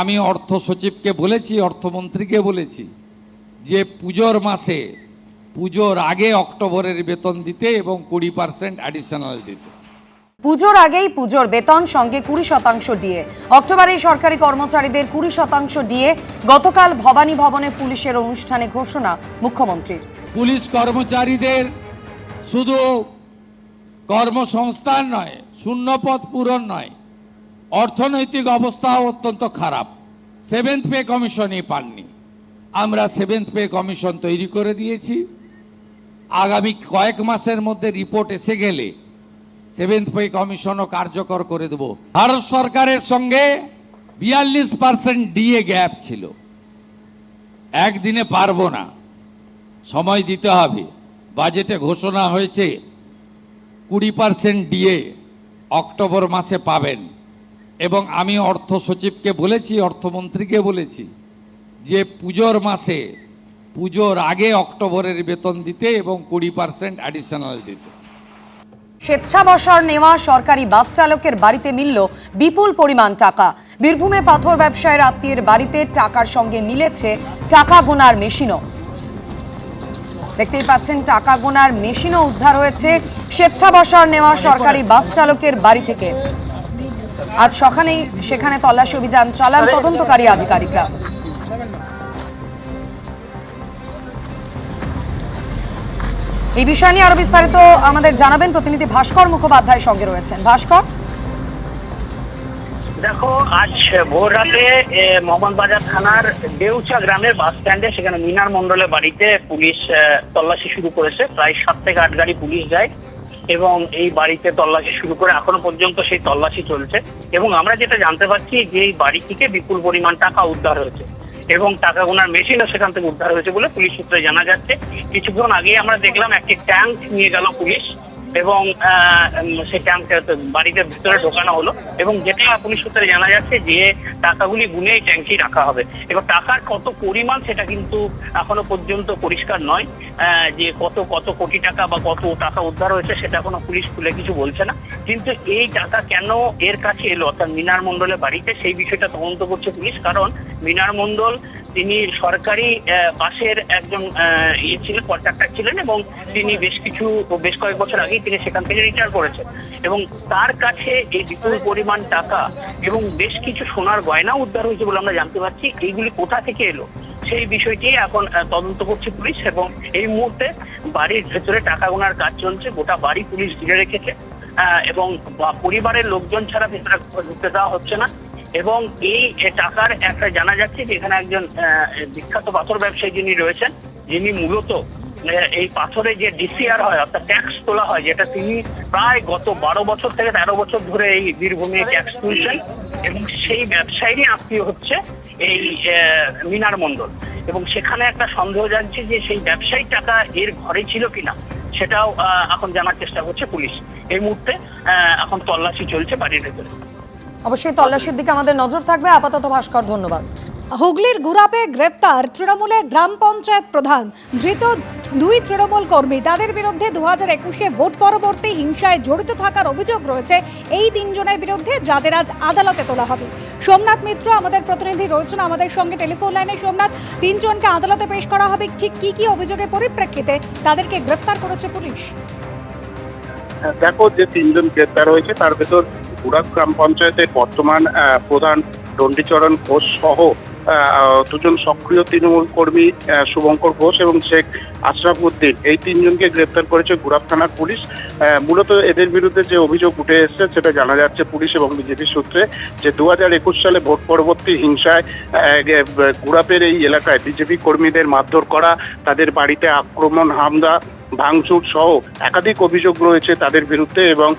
আমি অর্থ সচিবকে বলেছি, অর্থমন্ত্রীকে বলেছি যে পুজোর মাসে, পুজোর আগে অক্টোবরের বেতন দিতে এবং 20% অ্যাডিশনাল দিতে। পুজোর আগেই পুজোর বেতন, সঙ্গে 20% ডিএ। অক্টোবরে সরকারি কর্মচারীদের 20% ডিএ। গতকাল ভবানী ভবনে পুলিশের অনুষ্ঠানে ঘোষণা মুখ্যমন্ত্রীর। পুলিশ কর্মচারীদের শুধু কর্মসংস্থান নয়, শূন্যপদ পূরণ নয়, অর্থনৈতিক অবস্থাও অত্যন্ত খারাপ। 7th পে কমিশনই পাননি। আমরা 7th পে কমিশন তৈরি করে দিয়েছি। আগামী কয়েক মাসের মধ্যে রিপোর্ট এসে গেলে 7th পে কমিশনও কার্যকর করে দেব। ভারত সরকারের সঙ্গে 42% ডিএ গ্যাপ ছিল। একদিনে পারবো না, সময় দিতে হবে। বাজেটে ঘোষণা হয়েছে 20% ডিএ অক্টোবর মাসে পাবেন। এবং আমি অর্থ সচিবকে বলেছি, অর্থমন্ত্রীকে বলেছি যে পুজোর মাসে, পুজোর আগে অক্টোবরের বেতন দিতে এবং 20% অ্যাডিশনাল দিতে। স্বেচ্ছাবসর নেওয়া সরকারি বাস চালকের বাড়িতে মিলল বিপুল পরিমাণ টাকা। বীরভূমে পাথর ব্যবসায়ীর আত্মীয়ের বাড়িতে টাকার সঙ্গে মিলেছে টাকা গোনার মেশিনও। দেখতেই পাচ্ছেন, টাকা গোনার মেশিনও উদ্ধার হয়েছে স্বেচ্ছাবসর নেওয়া সরকারি বাস চালকের বাড়ি থেকে। আজ সকালেই সেখানে তল্লাশি অভিযান চালান তদন্তকারী আধিকারিকরা। এই বিষয় নিয়ে আরো বিস্তারিত আমাদের জানাবেন প্রতিনিধি ভাস্কর মুখোপাধ্যায় সঙ্গে রয়েছেন। ভাস্কর, দেখো, আজ ভোর রাতে মোহাম্মদবাজার থানার দেউচা গ্রামের বাস স্ট্যান্ডে সেখানে মিনার মণ্ডলের বাড়িতে পুলিশ তল্লাশি শুরু করেছে। প্রায় 7 থেকে 8 গাড়ি পুলিশ যায় এবং এই বাড়িতে তল্লাশি শুরু করে এখনো পর্যন্ত সেই তল্লাশি চলছে। এবং আমরা যেটা জানতে পারছি যে এই বাড়ি থেকে বিপুল পরিমাণ টাকা উদ্ধার হয়েছে এবং টাকা গোনার মেশিনও সেখান থেকে উদ্ধার হয়েছে বলে পুলিশ সূত্রে জানা যাচ্ছে। কিছুক্ষণ আগে আমরা দেখলাম একটি ট্যাঙ্ক নিয়ে গেল পুলিশ এবং সেই ট্যাঙ্কটা বাড়িতে ভিতরে ঢোকানো হলো এবং যেটা পুলিশ সূত্রে জানা যাচ্ছে যে টাকাগুলি গুনে এই ট্যাঙ্কি রাখা হবে। এবার টাকার কত পরিমাণ সেটা কিন্তু এখনো পর্যন্ত পরিষ্কার নয়, যে কত কত কোটি টাকা বা কত টাকা উদ্ধার হয়েছে সেটা এখনো পুলিশ খুলে কিছু বলছে না। কিন্তু এই টাকা কেন এর কাছে এলো, অর্থাৎ মিনার মণ্ডলের বাড়িতে, সেই বিষয়টা তদন্ত করছে পুলিশ। কারণ মিনার মণ্ডল তিনি সরকারি বাসের একজন ছিলেন, কন্ট্রাক্টর ছিলেন এবং তিনি বেশ কয়েক বছর আগেই তিনি সেখান থেকে রিটায়ার করেছেন এবং তার কাছে এই বিপুল পরিমাণ টাকা এবং বেশ কিছু সোনার গয়না উদ্ধার হয়েছে বলে আমরা জানতে পারছি। এইগুলি কোথা থেকে এলো সেই বিষয়টি এখন তদন্ত করছে পুলিশ এবং এই মুহূর্তে বাড়ির ভেতরে টাকা গোনার কাজ চলছে। গোটা বাড়ি পুলিশ ঘিরে রেখেছে এবং পরিবারের লোকজন ছাড়া ভেতরে ঢুকতে দেওয়া হচ্ছে না। এবং এই টাকার একটা জানা যাচ্ছে যে এখানে একজন বিখ্যাত পাথর ব্যবসায়ী যিনি রয়েছেন, যিনি মূলত এই পাথরে যে ডিসিআর হয় অর্থাৎ ট্যাক্স তোলা হয়, যেটা তিনি প্রায় গত 12 বছর থেকে 13 বছর ধরে এই বীরভূমে ট্যাক্স তুলছেন এবং সেই ব্যবসায়ীরই আত্মীয় হচ্ছে এই মিনার মণ্ডল। এবং সেখানে একটা সন্দেহ জানছে যে সেই ব্যবসায়ীর টাকা এর ঘরে ছিল কিনা, সেটাও এখন জানার চেষ্টা করছে পুলিশ। এই মুহূর্তে এখন তল্লাশি চলছে বাড়ির ভেতরে। অবশ্যই তল্লাশির দিকে আমাদের নজর থাকবে। আপাতত ভাস্কর, ধন্যবাদ। হুগলির গুরাপে গ্রেপ্তার তৃণমূলের গ্রাম পঞ্চায়েত প্রধান। ধৃত 2 তৃণমূল কর্মী। তাদের বিরুদ্ধে 2021-এ ভোট পরবর্তী হিংসায় জড়িত থাকার অভিযোগ রয়েছে এই 3 জনের বিরুদ্ধে, যাদের আজ আদালতে তোলা হবে। সোমনাথ মিত্র আমাদের প্রতিনিধি রয়েছেন আমাদের সঙ্গে টেলিফোন লাইনে। সোমনাথ, 3 জনকে আদালতে পেশ করা হবে, ঠিক কি কি অভিযোগের পরিপ্রেক্ষিতে তাদেরকে গ্রেপ্তার করেছে পুলিশ? দেখো, যে 3 জন গ্রেপ্তার হয়েছে তার ভেতর গুড়াপ গ্রাম পঞ্চায়েতের বর্তমান প্রধান চণ্ডীচরণ ঘোষ সহ 2 জন সক্রিয় তৃণমূল কর্মী শুভঙ্কর ঘোষ এবং শেখ আশরাফ উদ্দিন, এই 3 জনকে গ্রেপ্তার করেছে গুড়াপ থানার পুলিশ। মূলত এদের বিরুদ্ধে যে অভিযোগ উঠে এসেছে সেটা জানা যাচ্ছে পুলিশ এবং বিজেপি সূত্রে যে 2021 সালে ভোট পরবর্তী হিংসায় গুড়াপের এই এলাকায় বিজেপি কর্মীদের মারধর করা, তাদের বাড়িতে আক্রমণ, হামলা, ভাঙচুর সহ একাধিক অভিযোগ রয়েছে তাদের বিরুদ্ধে। এবং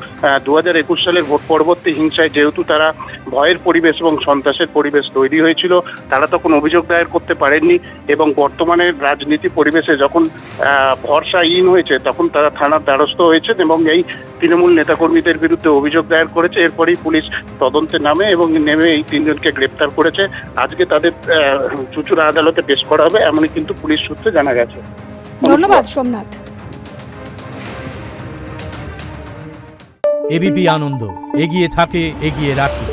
2021 সালের ভোট পরবর্তী হিংসায় যেহেতু তারা ভয়ের পরিবেশ এবং সন্ত্রাসের পরিবেশ তৈরি হয়েছিল, তারা তখন অভিযোগ দায়ের করতে পারেননি এবং বর্তমানে রাজনীতি পরিবেশে যখন ভরসাহীন হয়েছে তখন তারা থানার দ্বারস্থ হয়েছেন এবং এই তৃণমূল নেতাকর্মীদের বিরুদ্ধে অভিযোগ দায়ের করেছে। এরপরেই পুলিশ তদন্তে নামে এবং নেমে এই 3 জনকে গ্রেপ্তার করেছে। আজকে তাদের চুঁচুড়া আদালতে পেশ করা হবে, এমনই কিন্তু পুলিশ সূত্রে জানা গেছে। ধন্যবাদ সোমনাথ। এবিপি আনন্দ, এগিয়ে থাকে, এগিয়ে রাখে।